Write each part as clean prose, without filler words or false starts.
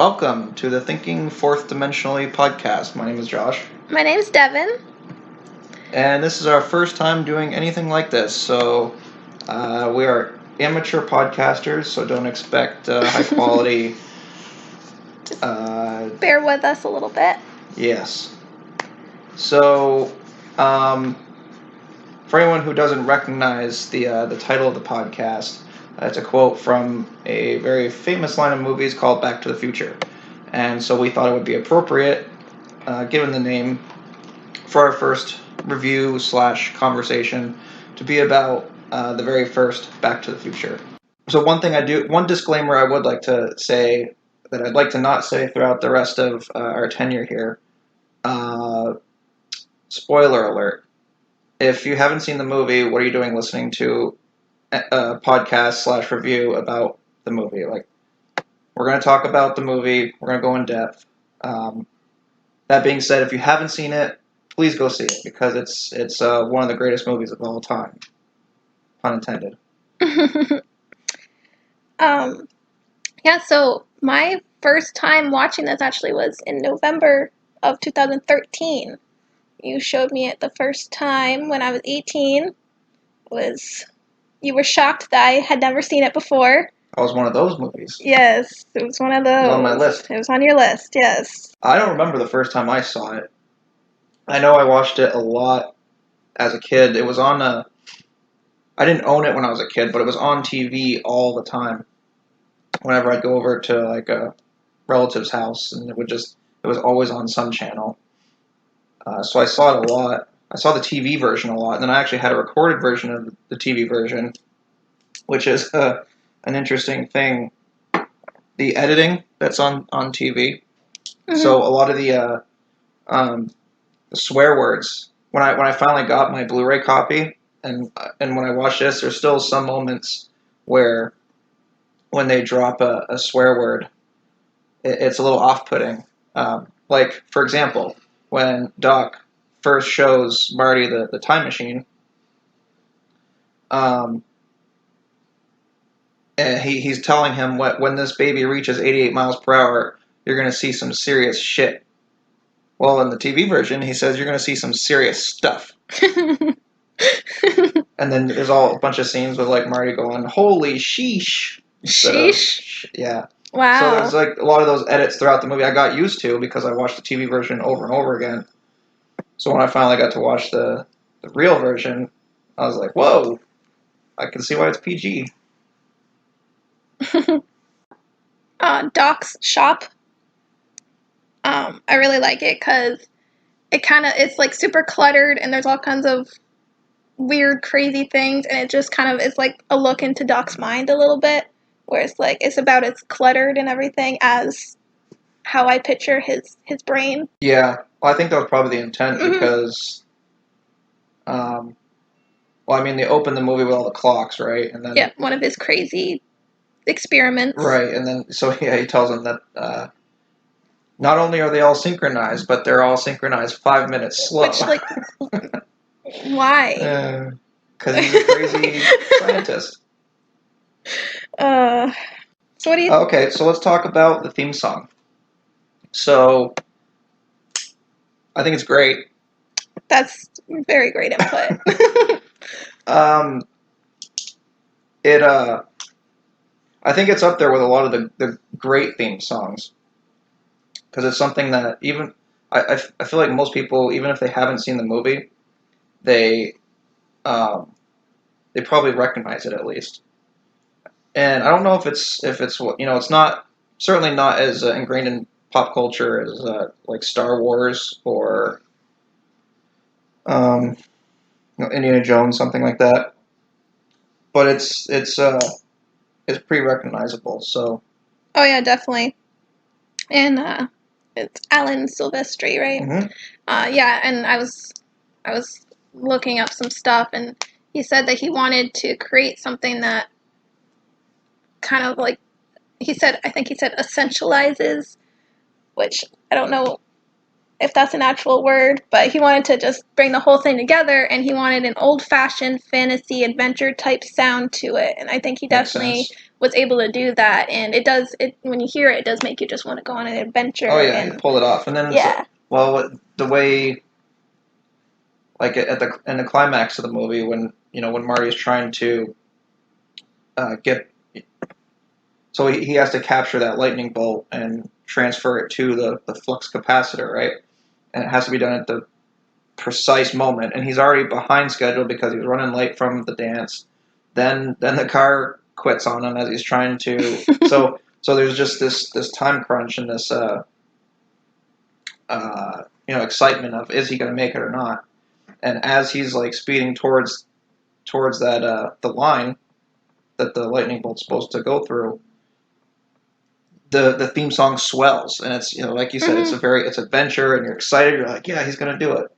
Welcome to the Thinking Fourth Dimensionally podcast. My name is Josh. My name's Devin. And this is our first time doing anything like this. So we are amateur podcasters, so don't expect high quality. Just bear with us a little bit. Yes. So for anyone who doesn't recognize the title of the podcast, it's a quote from a very famous line of movies called Back to the Future. And so we thought it would be appropriate, given the name, for our first review / conversation to be about the very first Back to the Future. So one disclaimer I would like to say that I'd like to not say throughout the rest of our tenure here. Spoiler alert. If you haven't seen the movie, what are you doing listening to a podcast / review about the movie? Like, we're going to talk about the movie. We're going to go in depth. That being said, if you haven't seen it, please go see it because it's one of the greatest movies of all time. Pun intended. Yeah, so my first time watching this actually was in November of 2013. You showed me it the first time when I was 18. You were shocked that I had never seen it before. That was one of those movies. Yes, it was one of those. It was on my list. It was on your list, yes. I don't remember the first time I saw it. I know I watched it a lot as a kid. It was on I didn't own it when I was a kid, but it was on TV all the time. Whenever I'd go over to like a relative's house, and it was always on some channel. So I saw it a lot. I saw the TV version a lot, and then I actually had a recorded version of the TV version, which is an interesting thing. The editing that's on TV. Mm-hmm. So a lot of the swear words. When I finally got my Blu-ray copy, and when I watched this, there's still some moments where when they drop a swear word, it's a little off-putting. Like, for example, when Doc first shows Marty the time machine, and he's telling him when this baby reaches 88 miles per hour, you're going to see some serious shit. Well, in the TV version, he says you're going to see some serious stuff. And then there's a bunch of scenes with like Marty going, "Holy sheesh." Sheesh? Yeah. Wow. So there's like a lot of those edits throughout the movie I got used to because I watched the TV version over and over again. So when I finally got to watch the real version, I was like, whoa, I can see why it's PG. Doc's shop. I really like it because it's like super cluttered and there's all kinds of weird, crazy things, and it just kind of is like a look into Doc's mind a little bit, where it's about as cluttered and everything as how I picture his brain. Yeah, well, I think that was probably the intent because, they open the movie with all the clocks, right? And then one of his crazy experiments. Right, and then he tells them that not only are they all synchronized, but they're all synchronized 5 minutes slow. Which, like, why? Because he's a crazy scientist. So what do you... Okay, so let's talk about the theme song. So, I think it's great. That's very great input. I think it's up there with a lot of the great theme songs. Because it's something that even... I feel like most people, even if they haven't seen the movie, they probably recognize it at least. And I don't know if it's it's not certainly not as ingrained in pop culture as like Star Wars or Indiana Jones, something like that. But it's pretty recognizable. So. Oh yeah, definitely. And it's Alan Silvestri, right? Mm-hmm. Yeah, and I was looking up some stuff, and he said that he wanted to create something that kind of like I think he said essentializes, which I don't know if that's an actual word, but he wanted to just bring the whole thing together, and he wanted an old-fashioned fantasy adventure type sound to it, and I think he Makes definitely sense. was able to do that, and when you hear it, it does make you just want to go on an adventure. Oh yeah, he And pulled it off, and then yeah. the way, like in the climax of the movie, when when Marty's trying to get, so he has to capture that lightning bolt and transfer it to the flux capacitor, right? And it has to be done at the precise moment, and he's already behind schedule because he was running late from the dance. Then the car quits on him as he's trying to. So there's just this time crunch and this excitement of, is he going to make it or not? And as he's like speeding towards that the line that the lightning bolt's supposed to go through, the theme song swells, and it's like you said, Mm-hmm. it's adventure, and you're excited. You're like, yeah, he's going to do it.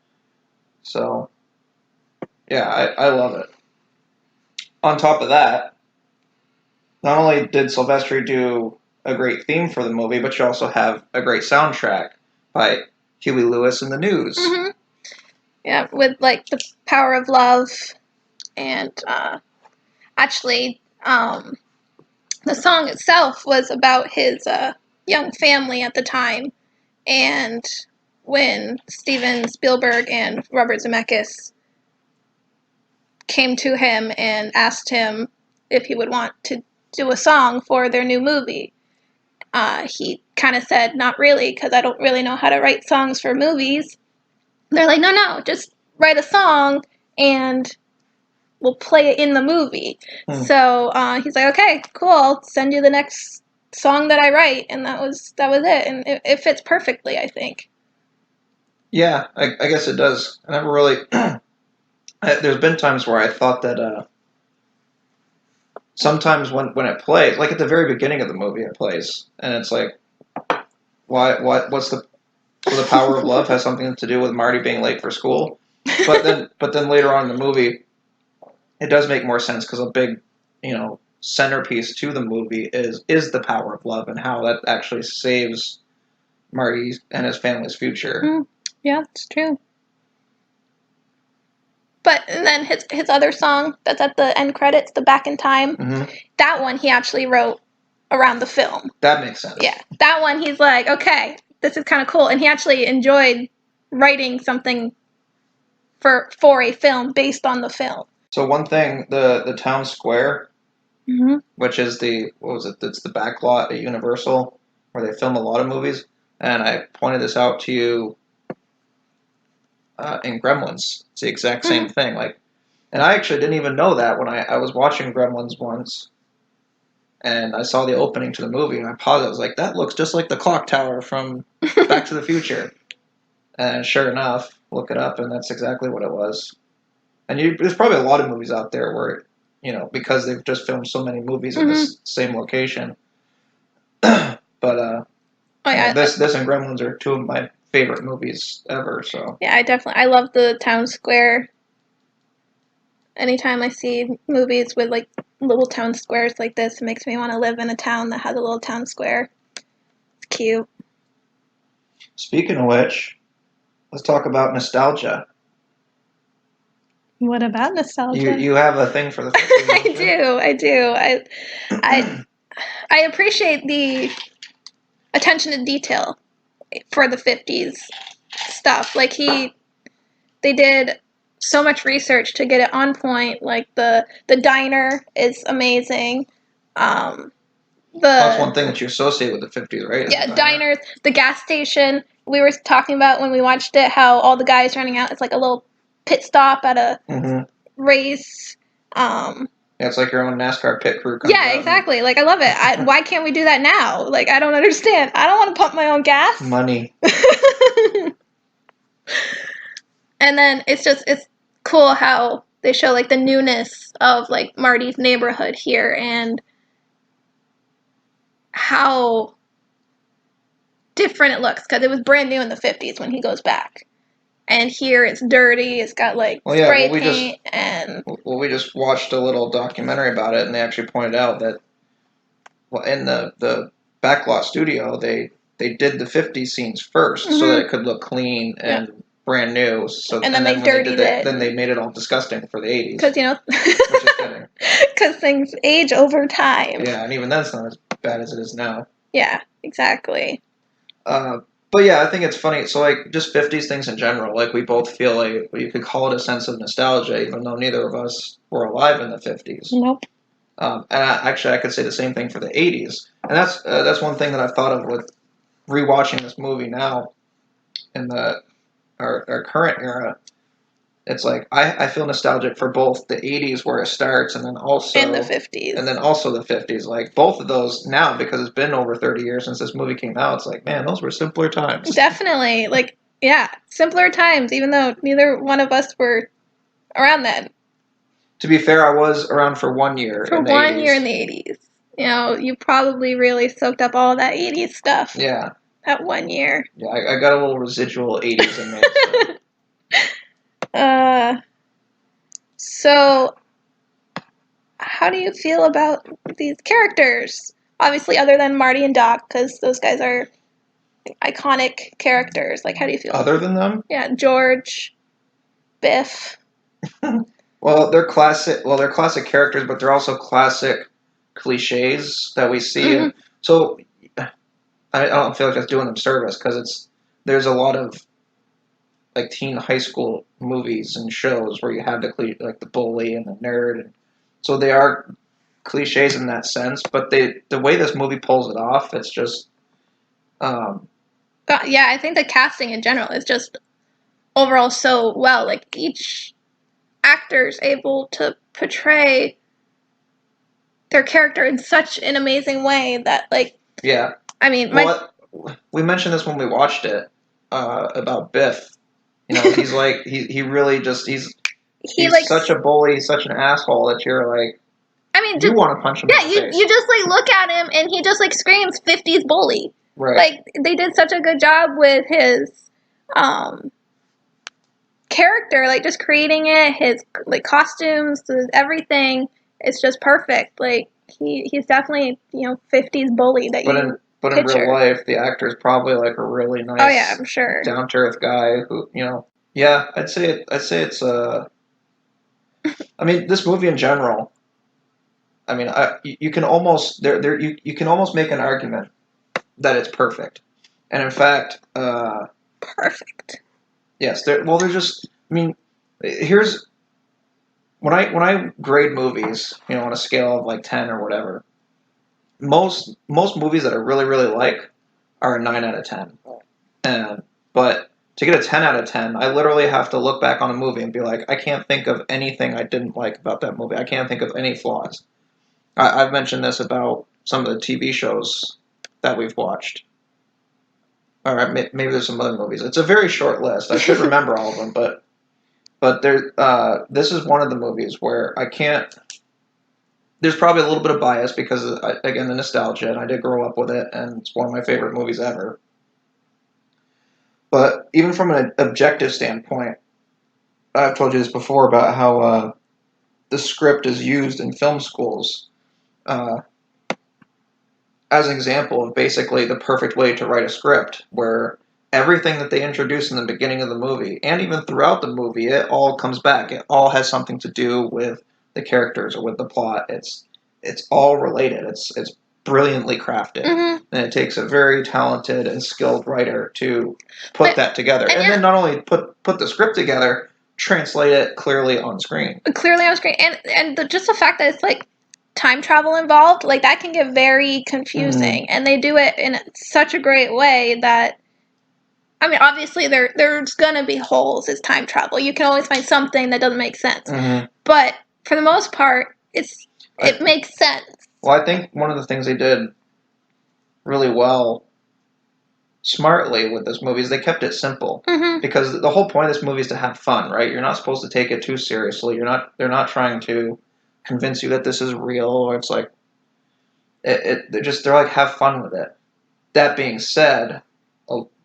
So yeah, I love it. On top of that, not only did Silvestri do a great theme for the movie, but you also have a great soundtrack by Huey Lewis and the News. Mm-hmm. Yeah, with like the power of love, and actually, the song itself was about his young family at the time, and when Steven Spielberg and Robert Zemeckis came to him and asked him if he would want to do a song for their new movie, he kind of said, not really, because I don't really know how to write songs for movies. They're like, no, just write a song and we'll play it in the movie. So he's like, okay, cool, I'll send you the next song that I write, and that was it, and it fits perfectly, I think. Yeah, I guess it does. I never really. There's been times where I thought that sometimes when it plays, like at the very beginning of the movie, it plays, and it's like, what's the power of love has something to do with Marty being late for school, but then later on in the movie, it does make more sense because a big, centerpiece to the movie is the power of love and how that actually saves Marty and his family's future. Yeah, that's true. But and then his other song that's at the end credits, the Back in Time, that one he actually wrote around the film. That makes sense. Yeah, that one he's like, okay, this is kind of cool, and he actually enjoyed writing something for a film based on the film. So one thing, the town square, Mm-hmm. which is it's the back lot at Universal where they film a lot of movies, and I pointed this out to you in Gremlins. It's the exact same thing. And I actually didn't even know that when I was watching Gremlins once, and I saw the opening to the movie, and I paused. I was like, that looks just like the clock tower from Back to the Future. And sure enough, look it up, and that's exactly what it was. And there's probably a lot of movies out there where, because they've just filmed so many movies in this same location. But this and Gremlins are two of my favorite movies ever. So yeah, I love the town square. Anytime I see movies with like little town squares like this, it makes me want to live in a town that has a little town square. It's cute. Speaking of which, let's talk about nostalgia. What about nostalgia? You have a thing for the 50s, I do. I appreciate the attention to detail for the 50s stuff. Like they did so much research to get it on point. Like the diner is amazing. That's one thing that you associate with the 50s, right? Yeah, diners, the gas station. We were talking about when we watched it how all the guys running out. It's like a little pit stop at a race. Yeah, it's like your own NASCAR pit crew. Yeah, exactly. Like, I love it. Why can't we do that now? Like, I don't understand. I don't want to pump my own gas. Money. And then it's cool how they show like the newness of like Marty's neighborhood here and how different it looks because it was brand new in the 50s when he goes back. And here it's dirty. It's got like spray paint and. Well, we just watched a little documentary about it, and they actually pointed out that, well, in the backlot studio, they they did the 50s scenes first so that it could look clean and brand new. So And then they when dirtied they did it. then they made it all disgusting for the 80s. Because, you know, which is fitting. because things age over time. Yeah, and even that's not as bad as it is now. Yeah, exactly. But yeah, I think it's funny. So like just 50s things in general, like we both feel like you could call it a sense of nostalgia, even though neither of us were alive in the 50s. Nope. Actually, I could say the same thing for the 80s. And that's one thing that I've thought of with rewatching this movie now in our current era. It's like I feel nostalgic for both the 80s where it starts and then also In the 50s. and then also the 50s. Like both of those now, because it's been over 30 years since this movie came out, it's like, man, those were simpler times. Definitely. Like, yeah, simpler times, even though neither one of us were around then. To be fair, I was around for 1 year For in the 1 80s. year in the 80s. You know, you probably really soaked up all that 80s stuff. Yeah. That 1 year. Yeah, I got a little residual 80s in me. So, how do you feel about these characters? Obviously, other than Marty and Doc, because those guys are iconic characters. Like, how do you feel? Other than them? Yeah, George, Biff. Well, they're classic. Well, they're classic characters, but they're also classic cliches that we see. Mhm. So I don't feel like that's doing them service because there's a lot of like teen high school movies and shows where you have like the bully and the nerd, and so they are cliches in that sense. But the way this movie pulls it off, it's just Yeah, I think the casting in general is just overall so well. Like, each actor's able to portray their character in such an amazing way that, like, yeah. I mean, We mentioned this when we watched it about Biff. You know, he's like he really just he's like such a bully, such an asshole that you're like, I mean, you want to punch him in the face. you just like look at him and he just like screams 50s bully. Right. Like, they did such a good job with his character, like just creating it, his like costumes, everything. It's just perfect. Like, he's definitely, you know, 50s bully that But in real life, the actor is probably like a really nice, oh yeah, I'm sure, down to earth guy who, you know, yeah, I'd say it's I mean, this movie in general. I mean, you can almost you can almost make an argument that it's perfect, and in fact, perfect. yes, there's just. I mean, here's when I grade movies, you know, on a scale of like 10 or whatever. Most movies that I really like are a 9 out of 10. But to get a 10 out of 10, I literally have to look back on a movie and be like, I can't think of anything I didn't like about that movie. I can't think of any flaws. I've mentioned this about some of the TV shows that we've watched. All right, maybe there's some other movies. It's a very short list. I should remember all of them, but this is one of the movies where I can't. There's probably a little bit of bias because, again, the nostalgia, and I did grow up with it, and it's one of my favorite movies ever. But even from an objective standpoint, I've told you this before about how the script is used in film schools as an example of basically the perfect way to write a script, where everything that they introduce in the beginning of the movie, and even throughout the movie, it all comes back. It all has something to do with the characters or with the plot. It's all related. It's brilliantly crafted, and it takes a very talented and skilled writer to put that together, and then not only put the script together, translate it clearly on screen. And just the fact that it's like time travel involved, like that can get very confusing, and they do it in such a great way that. I mean, obviously, there's gonna be holes. It's time travel. You can always find something that doesn't make sense. But for the most part, it makes sense. Well, I think one of the things they did really well, smartly with this movie is they kept it simple. Because the whole point of this movie is to have fun, right? You're not supposed to take it too seriously. They're not trying to convince you that this is real, or it's like they're like, have fun with it. That being said,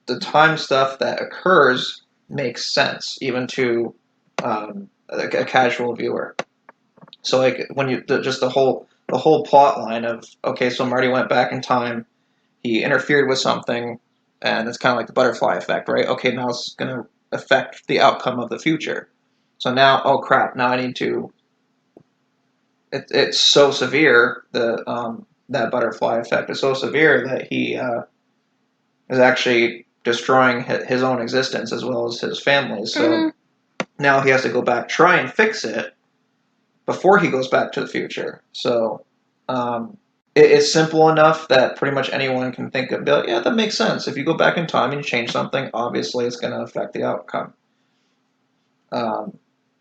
the time stuff that occurs makes sense even to a casual viewer. So like when the whole plot line of, okay, so Marty went back in time, he interfered with something, and it's kind of like the butterfly effect, right? Okay, now it's going to affect the outcome of the future. So now, oh crap! Now I need to. It's so severe. That butterfly effect is so severe that he is actually destroying his own existence as well as his family's. So Mhm. now he has to go back, try and fix it before he goes back to the future. So it's simple enough that pretty much anyone can think of, be like, yeah, that makes sense. If you go back in time and you change something, obviously it's going to affect the outcome. So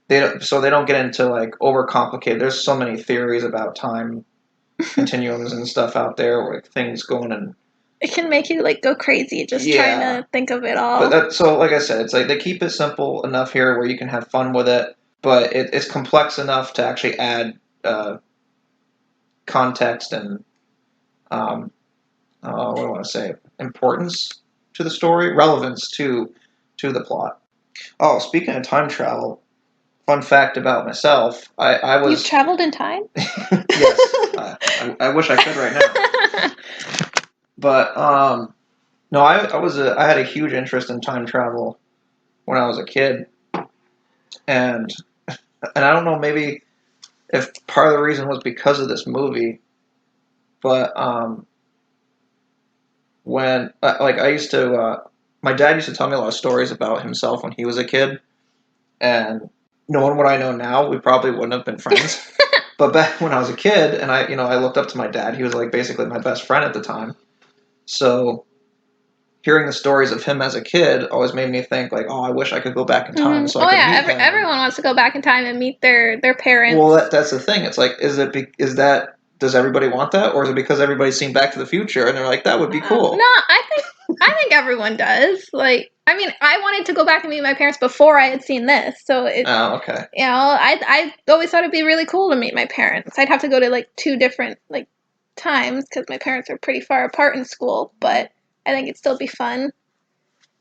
they don't get into like overcomplicated. There's so many theories about time continuums and stuff out there, where things going and It can make you like go crazy just trying yeah. to think of it But all. so like I said, it's like they keep it simple enough here where you can have fun with it, but it's complex enough to actually add context and what do I want to say, importance to the story, relevance to the plot. Oh, speaking of time travel, fun fact about myself, I You've was traveled in time? yes, I wish I could right now, but no, I had a huge interest in time travel when I was a kid, and I don't know, maybe if part of the reason was because of this movie, but when like I used to, my dad used to tell me a lot of stories about himself when he was a kid, and knowing what I know now, we probably wouldn't have been friends. But back when I was a kid, and I looked up to my dad. He was like basically my best friend at the time. So hearing the stories of him as a kid always made me think like, oh, I wish I could go back in time so I Oh could yeah, meet him. everyone wants to go back in time and meet their parents. Well, that's the thing. It's like, is that does everybody want that, or is it because everybody's seen Back to the Future and they're like that would be cool? No, I think everyone does. Like, I mean, I wanted to go back and meet my parents before I had seen this, so Oh, okay. I always thought it'd be really cool to meet my parents. I'd have to go to like 2 different like times because my parents are pretty far apart in school, but I think it'd still be fun.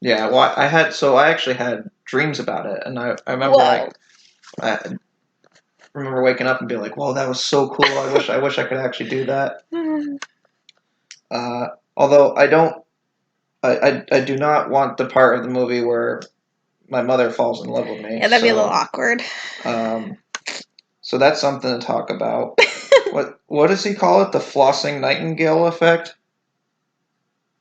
Yeah. Well, I actually had dreams about it, and I remember Whoa. like I remember waking up and being like, "Whoa, that was so cool! I wish I could actually do that." Although I don't, I do not want the part of the movie where my mother falls in love with me. Yeah, that'd be a little awkward. Um, so that's something to talk about. What does he call it? The flossing nightingale effect?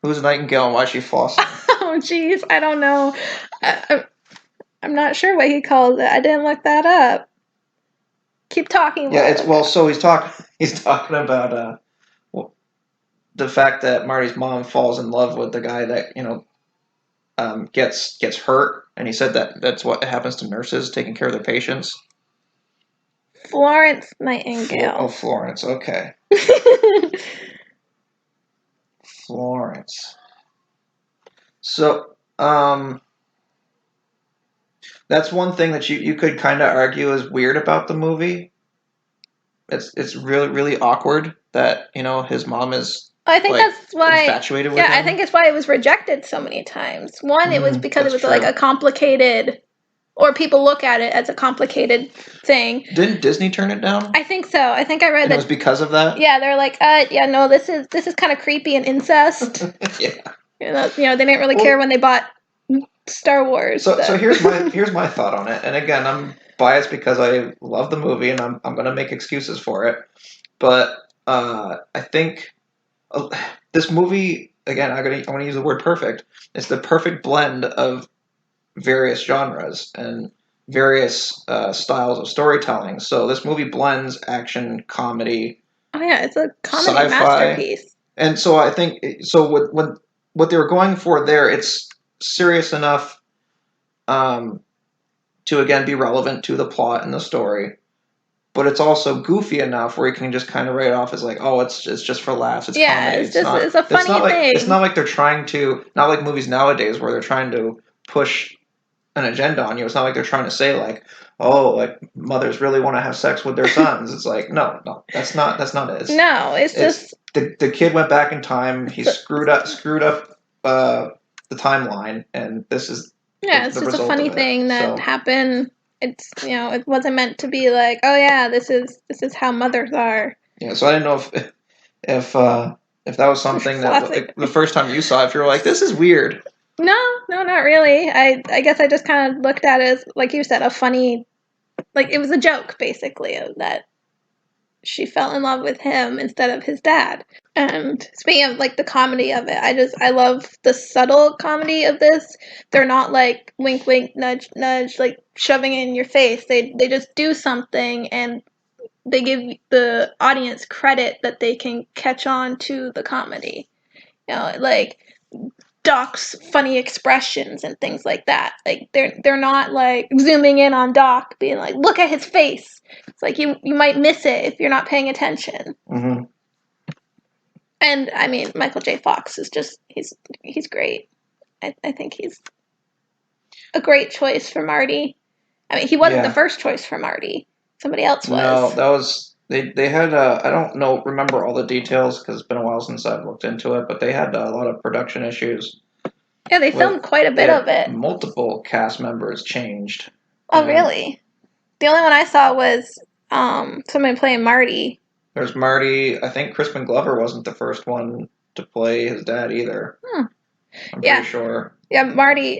Who's Nightingale and why is she flossing? Oh, jeez, I don't know. I'm not sure what he calls it. I didn't look that up. Keep talking. Yeah, it's well. So he's talking about the fact that Marty's mom falls in love with the guy that gets hurt, and he said that that's what happens to nurses taking care of their patients. Florence Nightingale. Florence. Okay, Florence. So that's one thing that you could kind of argue is weird about the movie. It's really really awkward that his mom is I think like that's why. infatuated with Yeah, him. I think it's why it was rejected so many times. One, it was because it was like a complicated, or people look at it as a complicated thing. Didn't Disney turn it down? I think so. I think I read And that it was because of that. Yeah, they're like, yeah, no, this is kind of creepy and incest. Yeah. They didn't really care when they bought Star Wars. So here's my thought on it. And again, I'm biased because I love the movie and I'm going to make excuses for it. But I think this movie, again, I want to use the word perfect. It's the perfect blend of various genres and various styles of storytelling. So this movie blends action, comedy. Oh yeah, it's a comedy sci-fi, masterpiece. And so I think when what they were going for there, it's serious enough to again be relevant to the plot and the story, but it's also goofy enough where you can just kind of write it off as like, oh, it's just for laughs. It's comedy. It's a funny thing. It's not like they're trying to, not like movies nowadays where they're trying to push an agenda on you. It's not like they're trying to say like, oh, like mothers really want to have sex with their sons. It's like, no, that's not it. It's just the kid went back in time. He screwed up the timeline, and this is it's just a funny thing that happened. It's it wasn't meant to be like, oh yeah, this is how mothers are. Yeah, so I didn't know if If that was something that Classic. the first time you saw it, if you were like, this is weird. No, not really. I guess I just kind of looked at it as, like you said, a funny, like it was a joke basically of that she fell in love with him instead of his dad. And speaking of like the comedy of it, I love the subtle comedy of this. They're not like wink wink nudge nudge like shoving it in your face. They just do something and they give the audience credit that they can catch on to the comedy. Like Doc's funny expressions and things like that. Like they're not like zooming in on Doc, being like, "Look at his face." It's like you might miss it if you're not paying attention. Mm-hmm. And I mean, Michael J. Fox is just he's great. I think he's a great choice for Marty. I mean, he wasn't the first choice for Marty. Somebody else was. No, that was they had I don't know remember all the details because it's been a while since I've looked into it, but they had a lot of production issues. Yeah, they filmed quite a bit of it. Multiple cast members changed. Oh, really? The only one I saw was somebody playing Marty. There's Marty. I think Crispin Glover wasn't the first one to play his dad either. I'm pretty sure. Yeah, Marty,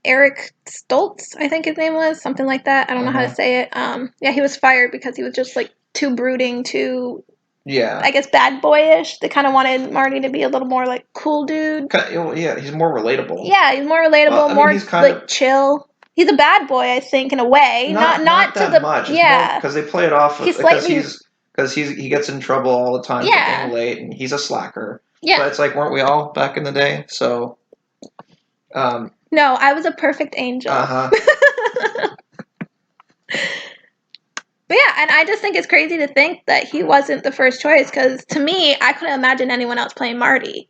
Eric Stoltz, I think his name was, something like that. I don't know how to say it. Yeah, he was fired because he was just like too brooding, too, I guess, bad boyish. They kind of wanted Marty to be a little more like cool dude. Yeah, he's more relatable. Yeah, he's more relatable, more like chill. He's a bad boy, I think, in a way. Not that to the much. Yeah, because they play it off because he gets in trouble all the time for being late, and he's a slacker. Yeah, but it's like, weren't we all back in the day? So. No, I was a perfect angel. But yeah, and I just think it's crazy to think that he wasn't the first choice because to me, I couldn't imagine anyone else playing Marty.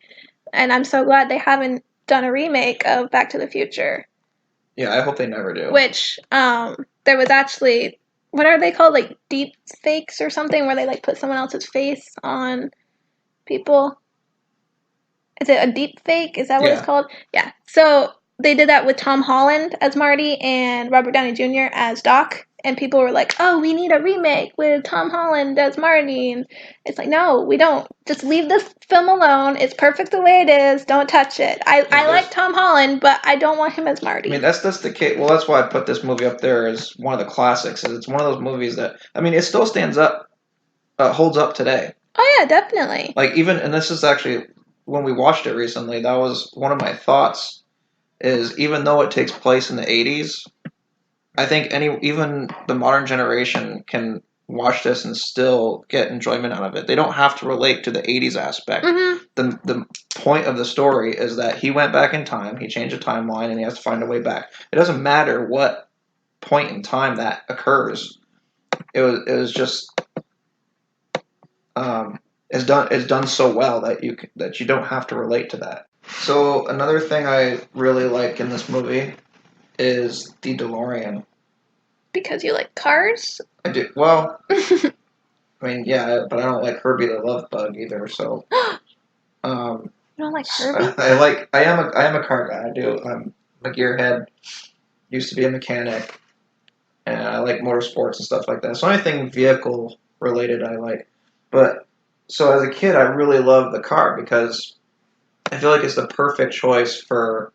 And I'm so glad they haven't done a remake of Back to the Future. Yeah, I hope they never do. Which, there was actually, what are they called? Like deep fakes or something where they like put someone else's face on people. Is it a deep fake? Is that what it's called? Yeah. So they did that with Tom Holland as Marty and Robert Downey Jr. as Doc. And people were like, oh, we need a remake with Tom Holland as Marty. And it's like, no, we don't. Just leave this film alone. It's perfect the way it is. Don't touch it. I like Tom Holland, but I don't want him as Marty. I mean, that's the case. Well, that's why I put this movie up there as one of the classics. It's one of those movies that, I mean, it still stands up, holds up today. Oh, yeah, definitely. Like, even, and this is actually, when we watched it recently, that was one of my thoughts, is even though it takes place in the 80s, I think even the modern generation can watch this and still get enjoyment out of it. They don't have to relate to the 80s aspect. Mm-hmm. The point of the story is that he went back in time, he changed the timeline, and he has to find a way back. It doesn't matter what point in time that occurs. It was just it's done so well that you don't have to relate to that. So another thing I really like in this movie is the DeLorean. Because you like cars? I do. Well, I mean, yeah, but I don't like Herbie the Love Bug either. So, you don't like Herbie? I am a car guy. I do. I'm a gearhead. Used to be a mechanic, and I like motorsports and stuff like that. So anything vehicle related, I like. But so as a kid, I really loved the car because I feel like it's the perfect choice for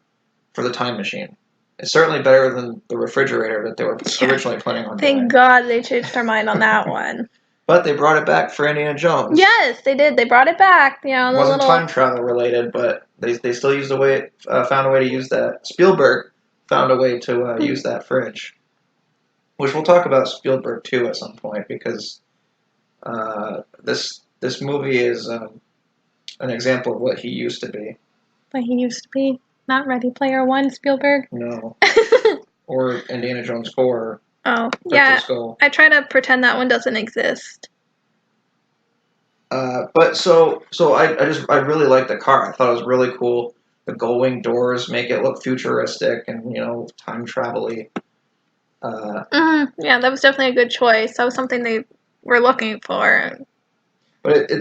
the time machine. It's certainly better than the refrigerator that they were originally planning on doing. Thank God they changed their mind on that one. But they brought it back for Indiana Jones. Yes, they did. They brought it back. You know, it wasn't time travel related, but they still used found a way to use that. Spielberg found a way to use that fridge, which we'll talk about Spielberg too at some point because this movie is an example of what he used to be. What he used to be. Not Ready Player One, Spielberg? No. Or Indiana Jones 4. Oh, yeah. Skull. I try to pretend that one doesn't exist. But so I really liked the car. I thought it was really cool. The gull-wing doors make it look futuristic and, time travel-y. Yeah, that was definitely a good choice. That was something they were looking for. But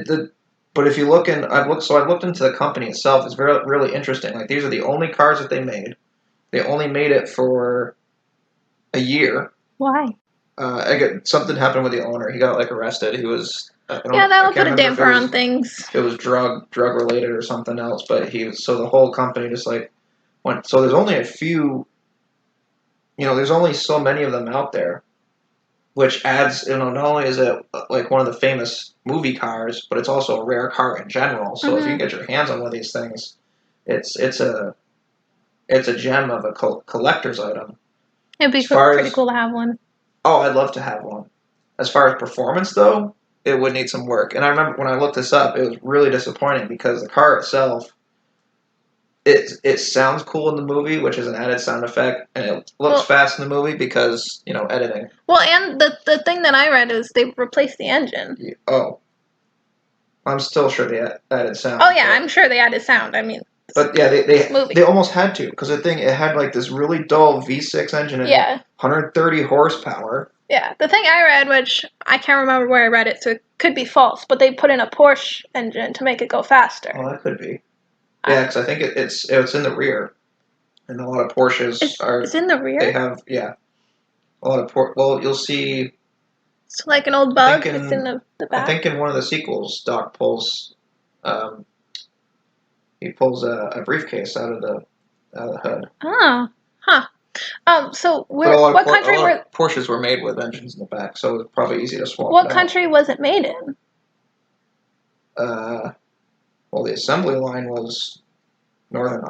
But if you look in, I looked into the company itself. It's really interesting. Like, these are the only cars that they made. They only made it for a year. Why? Something happened with the owner. He got arrested. He was Yeah, that'll I can't put a remember if damper on things. it was drug related or something else, but so the whole company just like went. So there's only a few, there's only so many of them out there, which adds, not only is it like one of the famous movie cars, but it's also a rare car in general. So if you get your hands on one of these things, it's a gem of a collector's item. It'd be pretty cool to have one. Oh, I'd love to have one. As far as performance, though, it would need some work. And I remember when I looked this up, it was really disappointing because the car itself, it sounds cool in the movie, which is an added sound effect, and it looks fast in the movie because, editing. Well, and the thing that I read is they replaced the engine. Oh. I'm still sure they added sound. Oh, yeah, I'm sure they added sound. I mean... But yeah, they almost had to, because it had like this really dull V6 engine and 130 horsepower. Yeah, the thing I read, which I can't remember where I read it, so it could be false, but they put in a Porsche engine to make it go faster. Oh, that could be. Yeah, because I think it's in the rear, and a lot of Porsches are. It's in the rear. They have a lot of Well, you'll see. It's like an old Bug. It's in the back. I think in one of the sequels, Doc pulls. He pulls a briefcase out of the hood. Oh, huh. So what country were Porsches were made with engines in the back, so it's probably easy to swap. What country was it made in? Well, the assembly line was Northern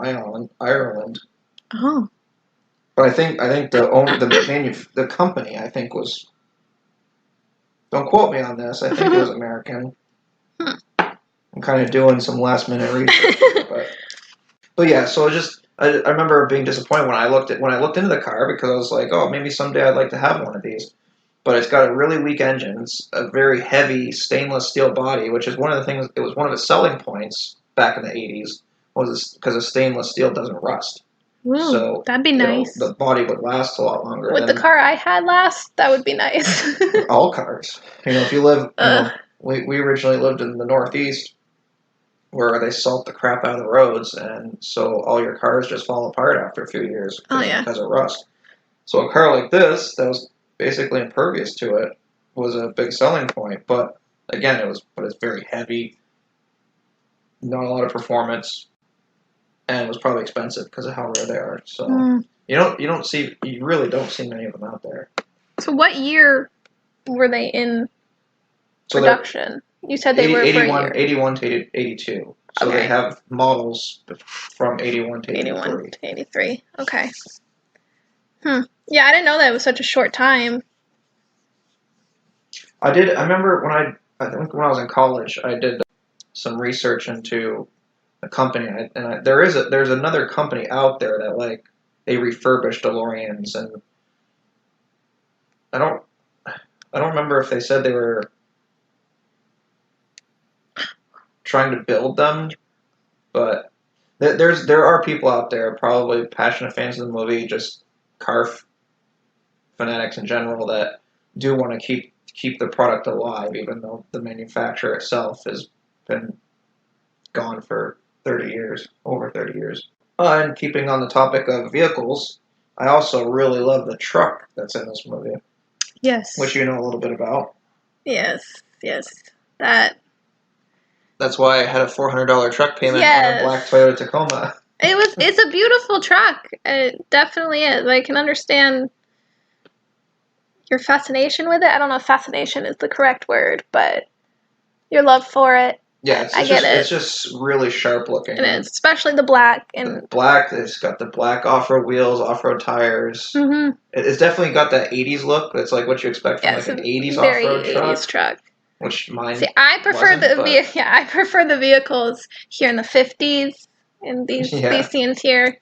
Ireland. Oh. But I think the company I think was. Don't quote me on this. I think it was American. I'm kind of doing some last minute research, but yeah. So I remember being disappointed when I looked into the car because I was like, oh, maybe someday I'd like to have one of these. But it's got a really weak engine. It's a very heavy stainless steel body, which is one of the things. It was one of its selling points back in the 80s was because the stainless steel doesn't rust. Ooh, so that'd be nice. The body would last a lot longer. Would the car I had last? That would be nice. All cars. If you live, we originally lived in the Northeast, where they salt the crap out of the roads, and so all your cars just fall apart after a few years because of rust. So a car like this, that was basically impervious to it, was a big selling point. But again, it's very heavy, not a lot of performance, and it was probably expensive because of how rare they are. So you really don't see many of them out there. So what year were they in production? You said they were 81 to 82. So they have models from 81 to 83. 81 to 83. Okay. Yeah, I didn't know that it was such a short time. I remember I think when I was in college, I did some research into a company, and there's another company out there that like they refurbish DeLoreans, and I don't remember if they said they were trying to build them, but there are people out there, probably passionate fans of the movie, just car fanatics in general, that do want to keep the product alive, even though the manufacturer itself has been gone for over 30 years. And keeping on the topic of vehicles, I also really love the truck that's in this movie. Yes. Which you know a little bit about. Yes. That's why I had a $400 truck payment on a black Toyota Tacoma. It's a beautiful truck. It definitely is. I can understand your fascination with it. I don't know if fascination is the correct word, but your love for it. Yeah, I get it. It's just really sharp looking. It is, especially the black. It's got the black off-road wheels, off-road tires. Mm-hmm. It's definitely got that 80s look. It's like what you expect from like an 80s off-road truck. Very 80s truck. Which mine. See, I prefer I prefer the vehicles here in the 50s in these scenes here.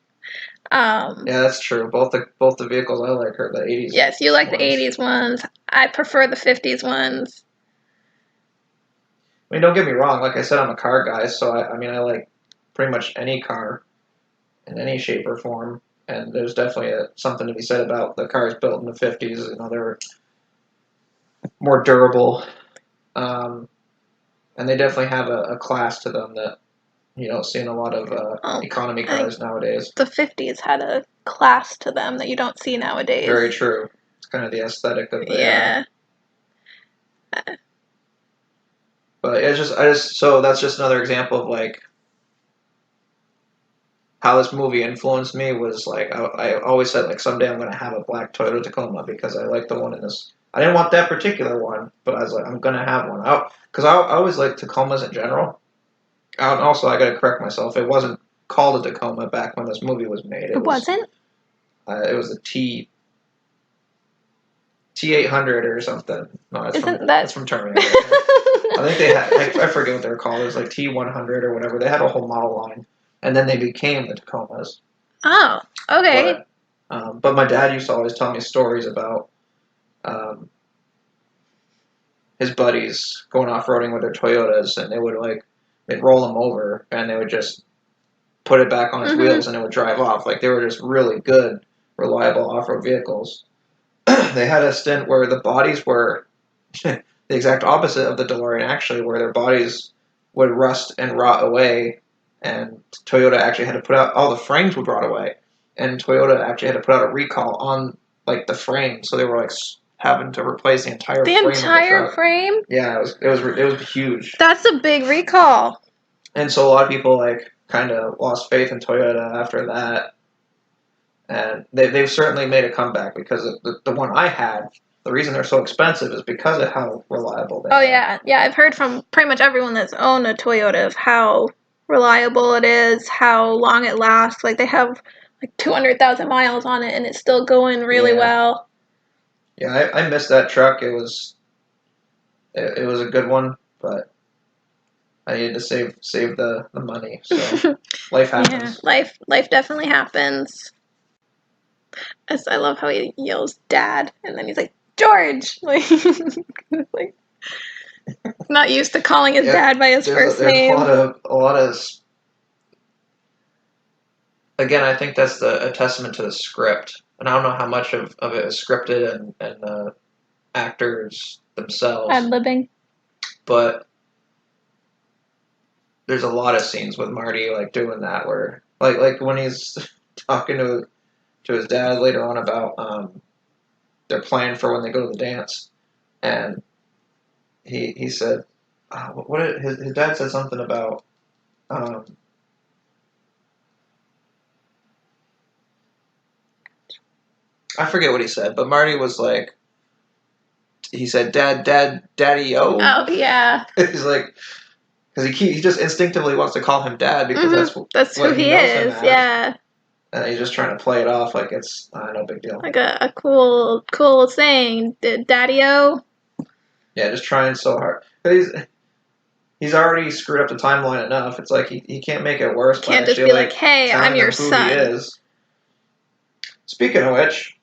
Yeah, that's true. Both the vehicles I like are the 80s. Yes, you like the 80s ones. I prefer the 50s ones. I mean, don't get me wrong. Like I said, I'm a car guy, so I like pretty much any car in any shape or form. And there's definitely something to be said about the cars built in the 50s. They're more durable. And they definitely have a class to them that you don't see in a lot of economy cars nowadays. The 50s had a class to them that you don't see nowadays. Very true. It's kind of the aesthetic of the yeah. But so that's just another example of like how this movie influenced me was like I always said like someday I'm gonna have a black Toyota Tacoma because I like the one in this. I didn't want that particular one, but I was like I'm gonna have one. Because I always like Tacomas in general. And also I gotta correct myself. It wasn't called a Tacoma back when this movie was made. It wasn't? It was the T800 or something. No, that's from Terminator. I think they had I forget what they were called. It was like T100 or whatever. They had a whole model line, and then they became the Tacomas. Oh, okay. But my dad used to always tell me stories about um, his buddies going off roading with their Toyotas, and they'd roll him over, and they would just put it back on its wheels, and it would drive off. Like they were just really good, reliable off road vehicles. They had a stint where the bodies were the exact opposite of the DeLorean, actually, where their bodies would rust and rot away, and Toyota actually had to put out all the frames would rot away, and Toyota actually had to put out a recall on like the frame, so they were like having to replace the entire frame. The entire frame? Yeah, it was huge. That's a big recall. And so a lot of people like kind of lost faith in Toyota after that. And they've certainly made a comeback because the one I had, the reason they're so expensive is because of how reliable they are. Oh, yeah. Yeah, I've heard from pretty much everyone that's owned a Toyota of how reliable it is, how long it lasts. Like, they have like 200,000 miles on it, and it's still going really well. Yeah, I missed that truck. It was a good one, but I needed to save the money. So life happens. Yeah, life definitely happens. I love how he yells "Dad," and then he's like "George," like not used to calling his dad by his first name. A lot of. Again, I think that's a testament to the script, and I don't know how much of it is scripted and the actors themselves. Ad-libbing. But there's a lot of scenes with Marty like doing that where like when he's talking to his dad later on about their plan for when they go to the dance, and he said his dad said something about I forget what he said, but Marty was like, he said daddy-o. Oh yeah. He's like, because he just instinctively wants to call him dad because that's who he is. Yeah. And he's just trying to play it off like it's no big deal. Like a cool saying, daddy-o. Yeah, just trying so hard. But he's already screwed up the timeline enough. It's like he can't make it worse. Can't just be like, hey, I'm your son. He is. Speaking of which,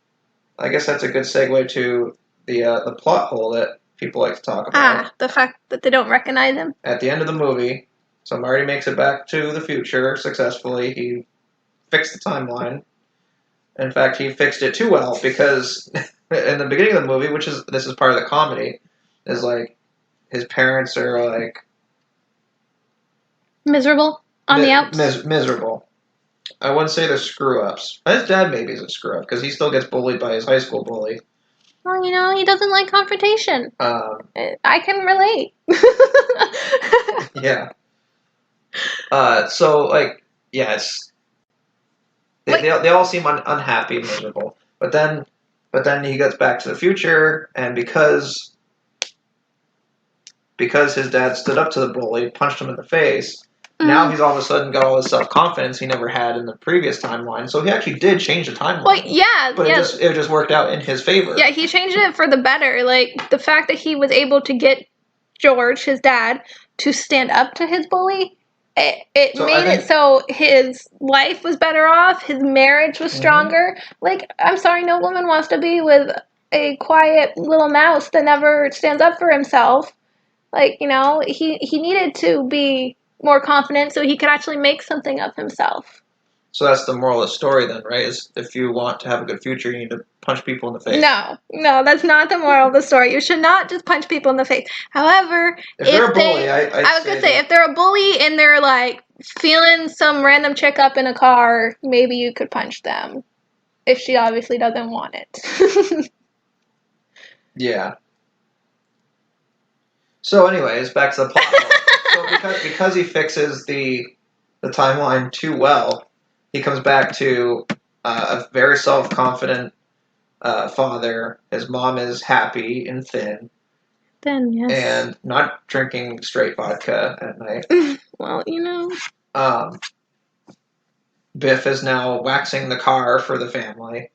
I guess that's a good segue to the plot hole that people like to talk about. The fact that they don't recognize him. At the end of the movie, so Marty makes it back to the future successfully. He fixed the timeline. In fact, he fixed it too well because in the beginning of the movie, this is part of the comedy, is like his parents are like miserable on the outs. Miserable. I wouldn't say they're screw ups. His dad maybe is a screw up because he still gets bullied by his high school bully. Well, he doesn't like confrontation. I can relate. Yeah. So like, yes. They all seem unhappy and miserable. But then he gets back to the future, and because his dad stood up to the bully, punched him in the face, now he's all of a sudden got all this self-confidence he never had in the previous timeline. So he actually did change the timeline. Well, yeah. But it just worked out in his favor. Yeah, he changed it for the better. Like, the fact that he was able to get George, his dad, to stand up to his bully, it made it so his life was better off, his marriage was stronger. Like, I'm sorry, no woman wants to be with a quiet little mouse that never stands up for himself. Like, he needed to be more confident so he could actually make something of himself. So that's the moral of the story then, right? Is if you want to have a good future, you need to punch people in the face. No, that's not the moral of the story. You should not just punch people in the face. However, if they're a bully, I was going to say, if they're a bully and they're like feeling some random chick up in a car, maybe you could punch them. If she obviously doesn't want it. Yeah. So, anyways, back to the plot. So, because he fixes the timeline too well, he comes back to a very self confident father. His mom is happy and thin, Then yes. and not drinking straight vodka at night. Well, Biff is now waxing the car for the family.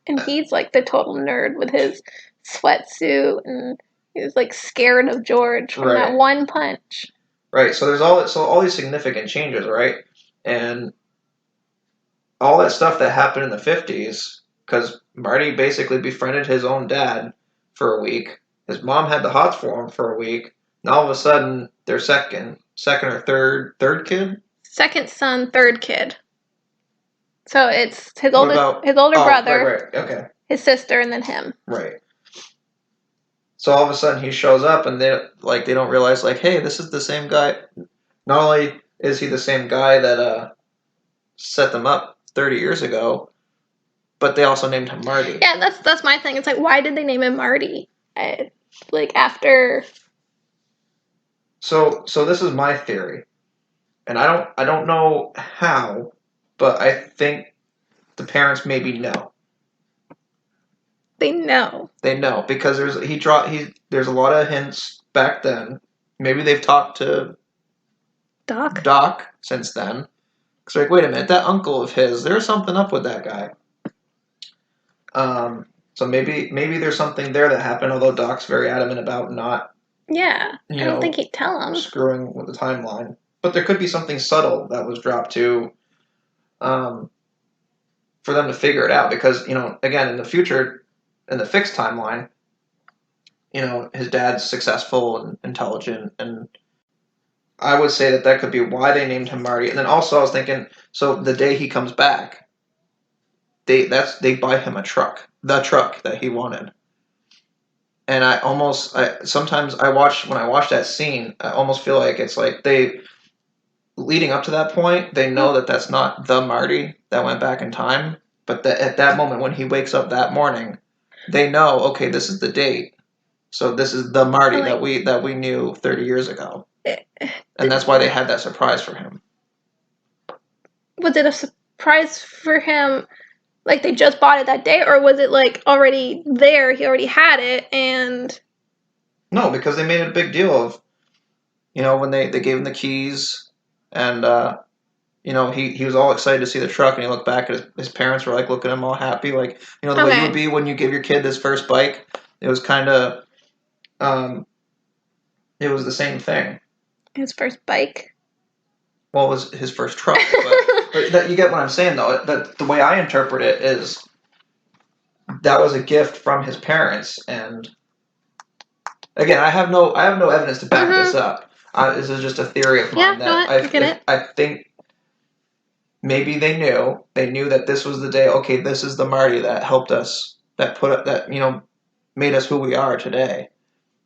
And he's like the total nerd with his sweatsuit, and he's like scared of George from that one punch. Right. So there's all these significant changes, right? And all that stuff that happened in the 50s, because Marty basically befriended his own dad for a week. His mom had the hots for him for a week. And all of a sudden, their second or third kid? Second son, third kid. So it's his older brother, right. Okay. his sister, and then him. Right. So all of a sudden he shows up, and they don't realize, like, hey, this is the same guy. Not only is he the same guy that set them up 30 years ago, but they also named him Marty. Yeah, that's my thing. It's like, why did they name him Marty? After. So this is my theory, and I don't know how, but I think the parents maybe know. They know. They know because there's a lot of hints back then. Maybe they've talked to Doc since then. It's like, wait a minute, that uncle of his, there's something up with that guy. So maybe there's something there that happened, although Doc's very adamant about not. Yeah, I don't think he'd tell him. Screwing with the timeline. But there could be something subtle that was dropped too, for them to figure it out. Because, again, in the future, in the fixed timeline, his dad's successful and intelligent, and I would say that could be why they named him Marty. And then also I was thinking, so the day he comes back, they buy him a truck, the truck that he wanted. And sometimes when I watch that scene, I almost feel like it's like leading up to that point, they know that that's not the Marty that went back in time, but that at that moment when he wakes up that morning, they know, okay, this is the date. So this is the Marty that we knew 30 years ago. And that's why they had that surprise for him. Was it a surprise for him, like they just bought it that day, or was it like already there, he already had it, and... No, because they made a big deal of, when they gave him the keys, and, he was all excited to see the truck, and he looked back at his parents were like looking at him all happy, like, the way you would be when you give your kid this first bike. It was kind of, it was the same thing. His first bike? Well, it was his first truck. But you get what I'm saying, though. That the way I interpret it is that was a gift from his parents, and again, I have no evidence to back this up. This is just a theory of mine I think maybe they knew that this was the day. Okay, this is the Marty that helped us, made us who we are today.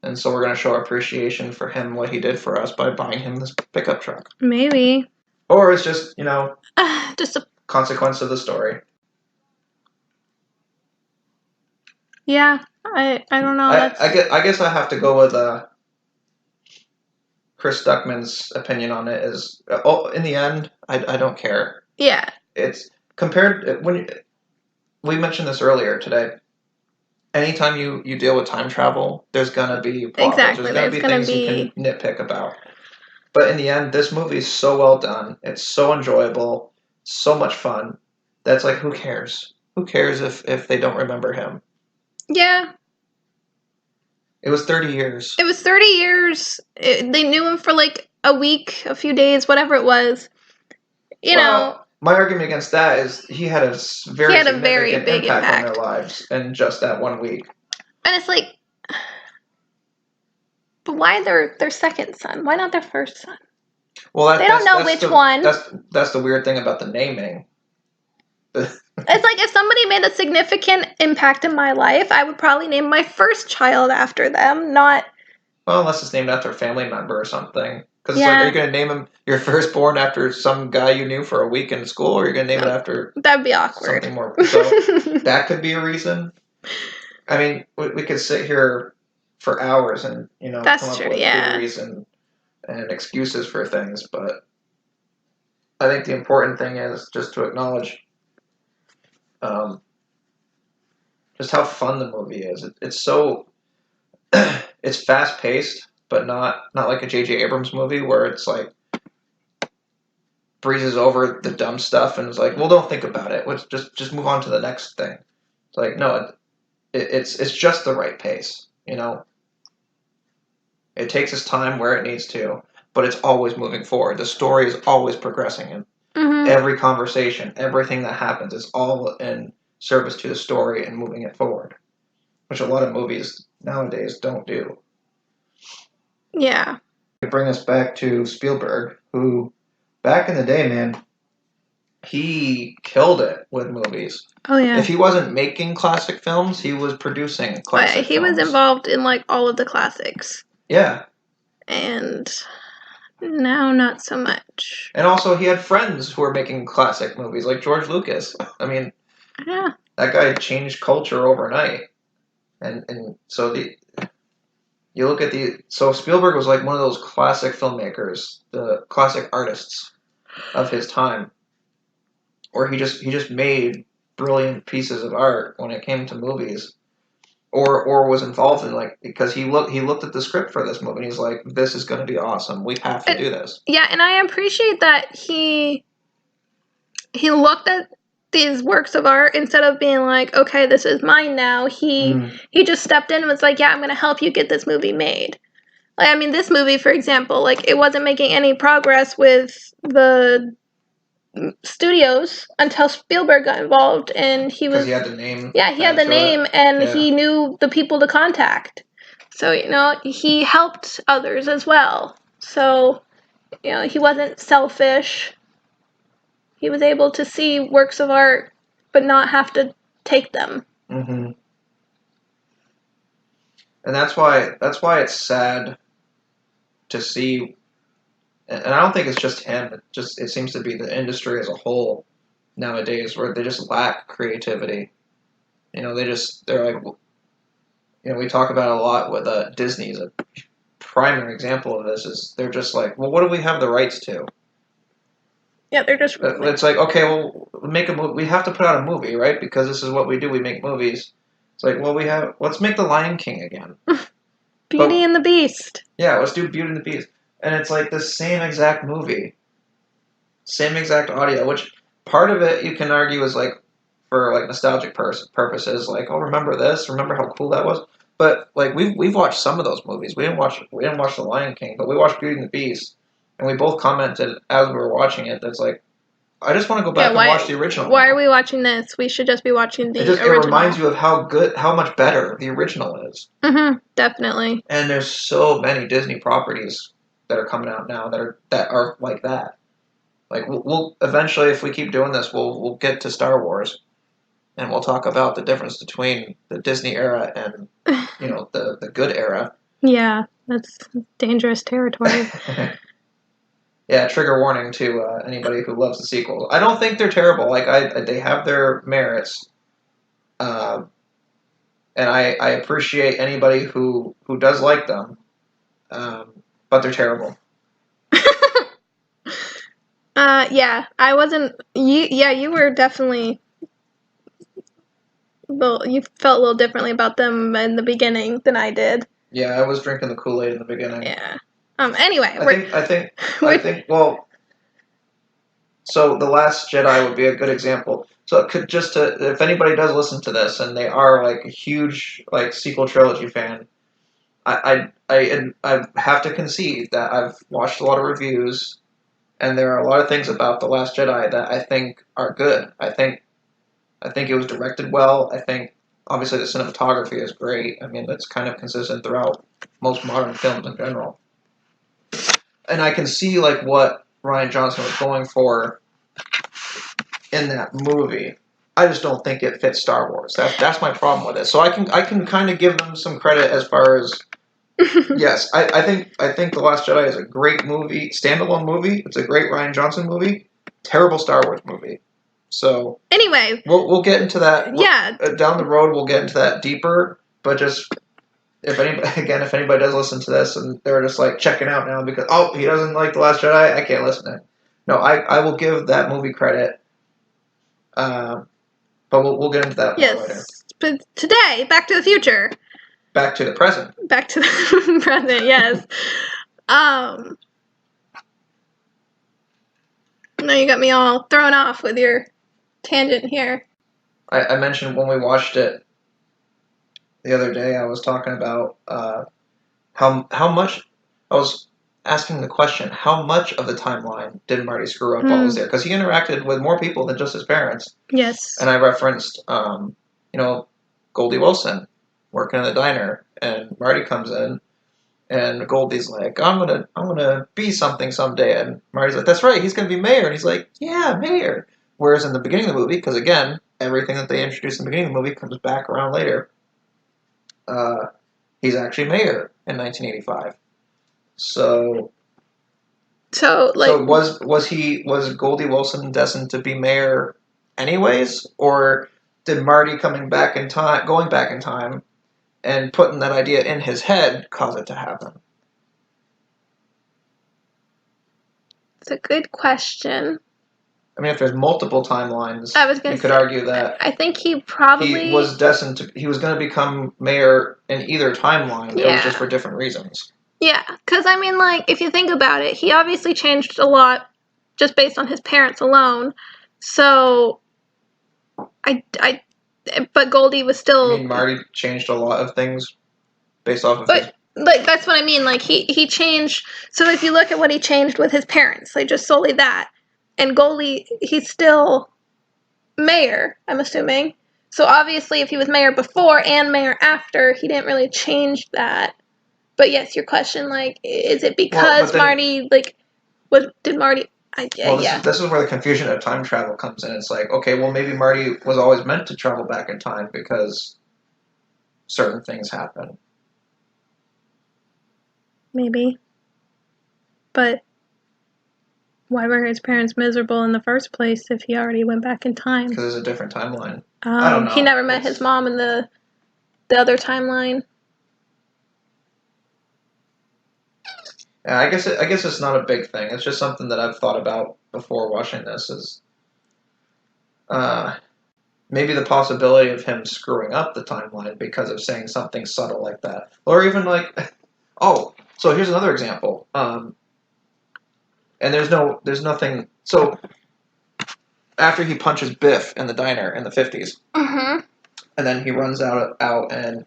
And so we're going to show appreciation for him, what he did for us, by buying him this pickup truck. Maybe. Or it's just, just a consequence of the story. Yeah, I don't know. I guess I have to go with Chris Stuckman's opinion on it is, in the end, I don't care. Yeah. It's compared, we mentioned this earlier today. Anytime you deal with time travel, there's gonna be problems. Exactly. There's gonna be things you can nitpick about. But in the end, this movie is so well done. It's so enjoyable, so much fun. That's like, who cares? Who cares if they don't remember him? Yeah. It was 30 years. It was 30 years. They knew him for like a week, a few days, whatever it was. My argument against that is he had a very big impact on their lives in just that 1 week. And it's like, but why their second son? Why not their first son? Well, they don't know which one. That's the weird thing about the naming. It's like, if somebody made a significant impact in my life, I would probably name my first child after them, not... Well, unless it's named after a family member or something. Because it's like, are you going to name him your firstborn after some guy you knew for a week in school, or are you going to name it after... That'd be awkward. Something more... So, that could be a reason. I mean, we could sit here for hours and That's come up true, with yeah. theories and excuses for things. But I think the important thing is just to acknowledge um, just how fun the movie is. It's so it's fast paced, but not like a J.J. Abrams movie where it's like breezes over the dumb stuff and is like, well, don't think about it. Let's just move on to the next thing. It's like no, it's just the right pace. It takes its time where it needs to, but it's always moving forward. The story is always progressing, and Mm-hmm. every conversation, everything that happens is all in service to the story and moving it forward, which a lot of movies nowadays don't do. Yeah. To bring us back to Spielberg, who back in the day, man, he killed it with movies. Oh yeah. If he wasn't making classic films, he was producing classic He was films. involved in like all of the classics. Yeah. And now not so much. And also he had friends who were making classic movies, like George Lucas. I mean, Yeah. that guy changed culture overnight. And so you look at so Spielberg was like one of those classic filmmakers, the classic artists of his time, where he just made brilliant pieces of art when it came to movies, or was involved in because he looked at the script for this movie and he's like, this is going to be awesome. We have to do this. Yeah, and I appreciate that he looked at these works of art instead of being like, okay, this is mine now. He just stepped in and was like, yeah, I'm going to help you get this movie made. Like, I mean, this movie, for example, like it wasn't making any progress with the studios until Spielberg got involved, and he was. Because he had the name. Yeah, he had the name, and he knew the people to contact. So he helped others as well. So he wasn't selfish. He was able to see works of art, but not have to take them. Mm-hmm. And that's why it's sad to see, and I don't think it's just him. It seems to be the industry as a whole nowadays, where they just lack creativity. They're like, we talk about it a lot with Disney. Is a primary example of this. Is they're just like, well, what do we have the rights to? Yeah, they're just. It's like, okay, well, make a movie. We have to put out a movie, right? Because this is what we do. We make movies. It's like, well, let's make The Lion King again. Beauty and the Beast. Yeah, let's do Beauty and the Beast. And it's like the same exact movie. Same exact audio, which part of it you can argue is like for like nostalgic purposes, like, oh, remember this? Remember how cool that was? But like we've watched some of those movies. We didn't watch The Lion King, but we watched Beauty and the Beast. And we both commented as we were watching it that's like, I just want to go back and watch the original. Why are we watching this? We should just be watching the original. It reminds you of how much better the original is. Mm-hmm, definitely. And there's so many Disney properties that are coming out now that are like that. Like we'll eventually, if we keep doing this, we'll get to Star Wars, and we'll talk about the difference between the Disney era and the good era. Yeah, that's dangerous territory. Yeah, trigger warning to anybody who loves the sequels. I don't think they're terrible. Like they have their merits, and I appreciate anybody who does like them, but they're terrible. Yeah, I wasn't. You were definitely. Well, you felt a little differently about them in the beginning than I did. Yeah, I was drinking the Kool-Aid in the beginning. Yeah. Anyway, I think. Well, so The Last Jedi would be a good example. So it could if anybody does listen to this and they are like a huge like sequel trilogy fan, I have to concede that I've watched a lot of reviews, and there are a lot of things about The Last Jedi that I think are good. I think it was directed well. I think obviously the cinematography is great. I mean, that's kind of consistent throughout most modern films in general. And I can see like what Rian Johnson was going for in that movie. I just don't think it fits Star Wars. That's my problem with it. So I can kind of give them some credit as far as yes, I think The Last Jedi is a great movie, standalone movie. It's a great Rian Johnson movie. Terrible Star Wars movie. So anyway, we'll get into that. Yeah, down the road we'll get into that deeper. But just if anybody does listen to this and they're just like checking out now because he doesn't like The Last Jedi, I can't listen to it. No, I will give that movie credit. But we'll get into that more later. Yes, but today, Back to the Future. Back to the present. Back to the present. Yes. No, you got me all thrown off with your tangent here. I mentioned when we watched it the other day, I was talking about how much I was asking the question, how much of the timeline did Marty screw up while he was there? Because he interacted with more people than just his parents. Yes. And I referenced, Goldie Wilson working in the diner, and Marty comes in, and Goldie's like, I'm gonna be something someday, and Marty's like, that's right, he's gonna be mayor, and he's like, yeah, mayor. Whereas in the beginning of the movie, because again, everything that they introduce in the beginning of the movie comes back around later. He's actually mayor in 1985. So was Goldie Wilson destined to be mayor anyways, or did Marty going back in time, and putting that idea in his head cause it to happen? It's a good question. I mean, if there's multiple timelines, you could say, argue that I think he was destined to. He was going to become mayor in either timeline. Yeah. It was just for different reasons. Yeah, because I mean, like, if you think about it, he obviously changed a lot just based on his parents alone. So, but Goldie was still. I mean, Marty changed a lot of things based off of his. Like, that's what I mean. Like, he changed. So, if you look at what he changed with his parents, like, just solely that. And Goldie, he's still mayor, I'm assuming. So, obviously, if he was mayor before and mayor after, he didn't really change that. But yes, your question, like, is it because Marty, like, did Marty... This is where the confusion of time travel comes in. It's like, okay, well, maybe Marty was always meant to travel back in time because certain things happen. Maybe. But why were his parents miserable in the first place if he already went back in time? Because it's a different timeline. I don't know. He never met his mom in the other timeline. Yeah, I guess it's not a big thing. It's just something that I've thought about before watching this. Is maybe the possibility of him screwing up the timeline because of saying something subtle like that, or even like, so here's another example. And there's nothing. So after he punches Biff in the diner in the 50s, and then he runs out and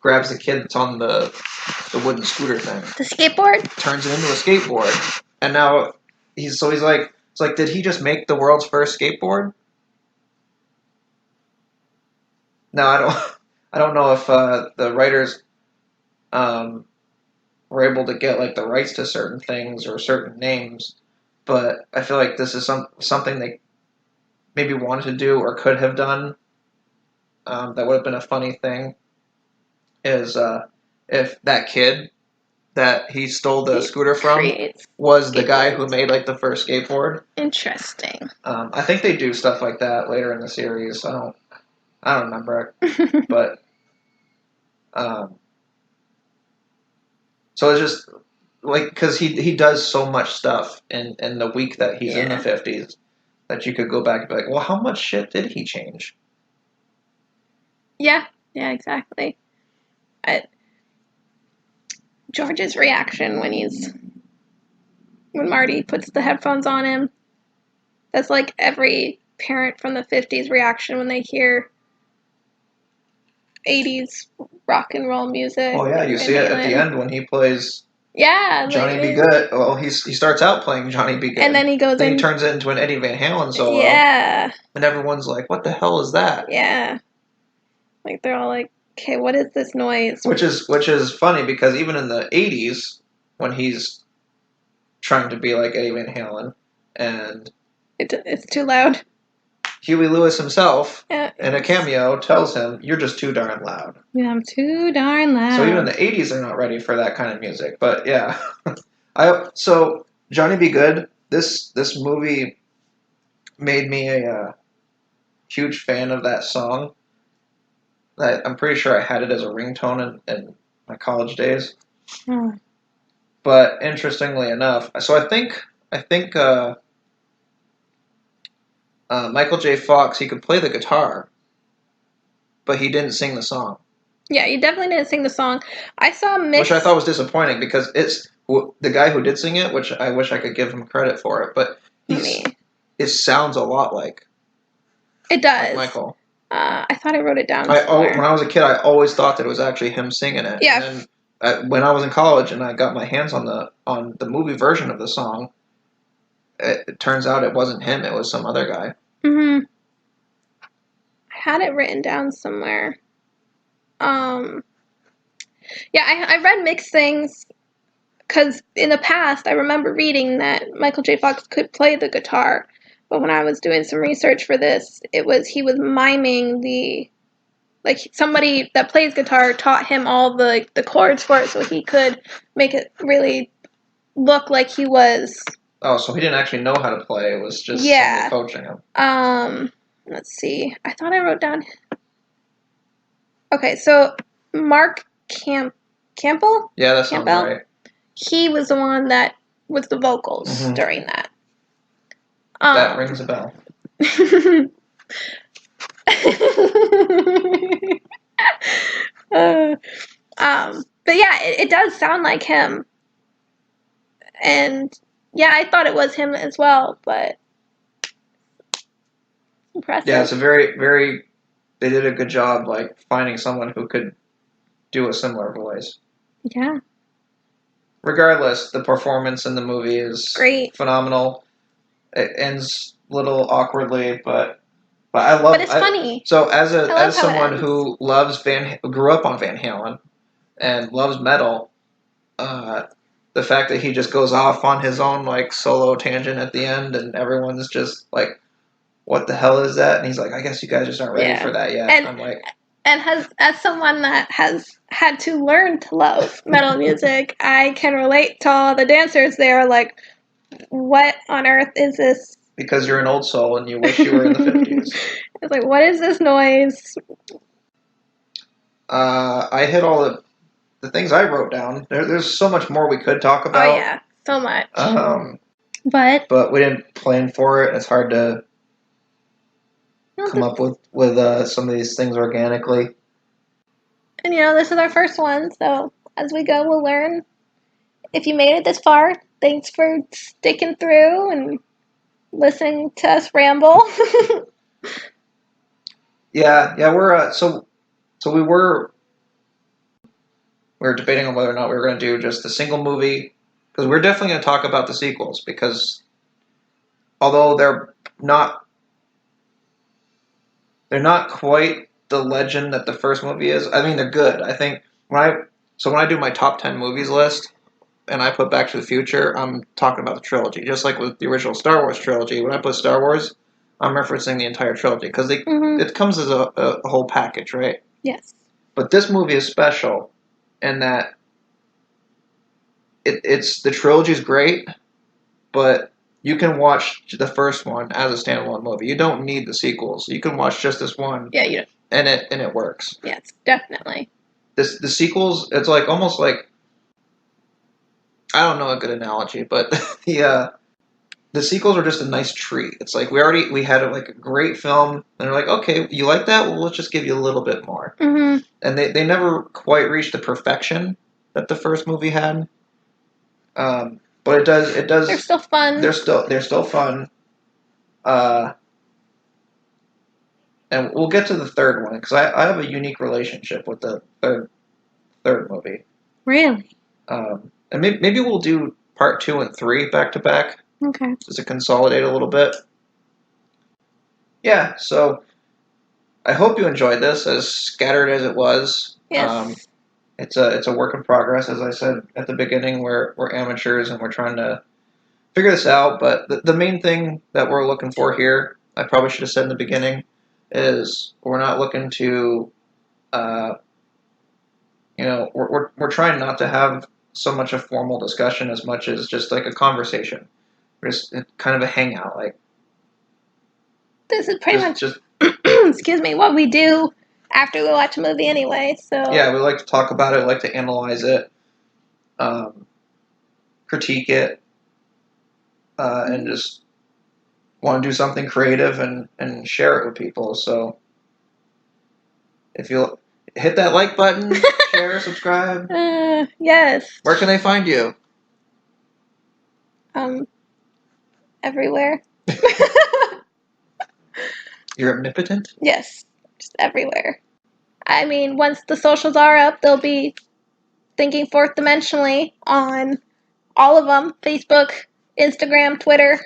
grabs the kid that's on the wooden scooter thing. The skateboard? Turns it into a skateboard. And now he's like, did he just make the world's first skateboard? Now I don't know if the writers were able to get like the rights to certain things or certain names, but I feel like this is something they maybe wanted to do or could have done. That would have been a funny thing. Is if that kid that he stole the scooter from was the guy who made like the first skateboard. Interesting. I think they do stuff like that later in the series. I don't remember, but so it's just like because he does so much stuff in the week that he's in the 50s that you could go back and be like, well, how much shit did he change? Yeah, exactly. George's reaction when Marty puts the headphones on him, that's like every parent from the 50s reaction when they hear 80s rock and roll music. Oh yeah, you see it at the end when he plays Johnny B. Good. Well, he starts out playing Johnny B. Good. And then he turns it into an Eddie Van Halen solo. Yeah. And everyone's like, what the hell is that? Yeah. Like they're all like, okay, what is this noise? Which is funny because even in the 80s, when he's trying to be like Eddie Van Halen, and it's too loud. Huey Lewis himself, in a cameo, tells him, "You're just too darn loud." Yeah, I'm too darn loud. So even in the 80s, they're not ready for that kind of music. But yeah, so Johnny B. Good. This movie made me a huge fan of that song. I'm pretty sure I had it as a ringtone in my college days. Hmm. But interestingly enough, so I think Michael J. Fox, he could play the guitar, but he didn't sing the song, Yeah, you definitely didn't sing the song. I saw which I mixed. thought was disappointing because it's the guy who did sing it, which I wish I could give him credit for it, but Let me. it sounds a lot It like does. Michael. I thought I wrote it down When somewhere. I was a kid, I always thought that it was actually him singing it, Yeah. and then when I was in college and I got my hands on the movie version of the song, it turns out it wasn't him; it was some other guy. Hmm. I had it written down somewhere. Yeah, I read mixed things because in the past I remember reading that Michael J. Fox could play the guitar, but when I was doing some research for this, he was miming the like somebody that plays guitar taught him all the chords for it, so he could make it really look like he was. Oh, so he didn't actually know how to play; it was just Yeah. somebody coaching him. Let's see. I thought I wrote down. Okay, so Mark Campbell. Yeah, that sounds Campbell? right. He was the one that was the vocals Mhm. during that. That rings a bell. But yeah, it does sound like him, and yeah, I thought it was him as well, but impressive. Yeah, it's a very, very. They did a good job, like finding someone who could do a similar voice. Yeah, Regardless, the performance in the movie is great. phenomenal. It ends a little awkwardly, but I love. But it's funny. So as I love as how it someone ends. who who grew up on Van Halen and loves metal, the fact that he just goes off on his own like solo tangent at the end, and everyone's just like, "What the hell is that?" And he's like, "I guess you guys just aren't ready Yeah. for that yet." And I'm like, and as someone that has had to learn to love metal music, I can relate to all the dancers there. Like, what on earth is this? because you're an old soul and you wish you were in the 50s. It's like, what is this noise? I hit all the things I wrote down. There's so much more we could talk about. Oh yeah, so much. But we didn't plan for it. It's hard to come up with some of these things organically. And this is our first one, so as we go, we'll learn. If you made it this far, thanks for sticking through and listening to us ramble. Yeah, we're so we were debating on whether or not we were going to do just the single movie because we're definitely going to talk about the sequels because although they're not quite the legend that the first movie is. I mean, they're good. I think when I do my top 10 movies list and I put Back to the Future, I'm talking about the trilogy. Just like with the original Star Wars trilogy, when I put Star Wars, I'm referencing the entire trilogy because it comes as a whole package, right? Yes. But this movie is special in that it's the trilogy's great, but you can watch the first one as a standalone movie. You don't need the sequels. You can watch just this one. Yeah, you. And it works. Yes, definitely. The sequels, it's like almost like I don't know a good analogy, but the sequels are just a nice treat. It's like we had like a great film, and they're like, okay, you like that? Well, let's just give you a little bit more. Mm-hmm. And they never quite reached the perfection that the first movie had. But it does. They're still fun. They're still fun. And we'll get to the third one because I have a unique relationship with the third movie. Really? And maybe we'll do part 2 and 3 back to back. Okay. Just to consolidate a little bit. Yeah, so I hope you enjoyed this, as scattered as it was. Yes. It's a work in progress, as I said at the beginning. We're amateurs and we're trying to figure this out. But the main thing that we're looking for here, I probably should have said in the beginning, is we're not looking to, we're trying not to have so much a formal discussion as much as just like a conversation, just kind of a hangout. Like this is pretty much just excuse me, what we do after we watch a movie anyway. So Yeah, we like to talk about it, like to analyze it, critique it, and just want to do something creative and share it with people. So if you'll hit that like button, share, subscribe. Yes. Where can they find you? Everywhere. You're omnipotent? Yes, just everywhere. I mean, once the socials are up, they'll be thinking fourth dimensionally on all of them: Facebook, Instagram, Twitter,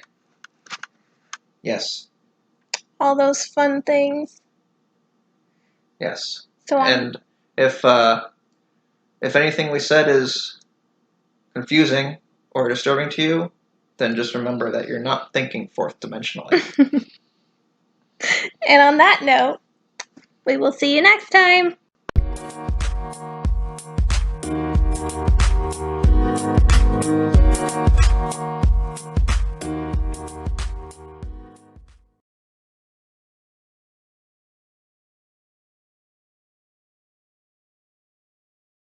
Yes. all those fun things. Yes. So And if anything we said is confusing or disturbing to you, then just remember that you're not thinking fourth dimensionally. And on that note, we will see you next time.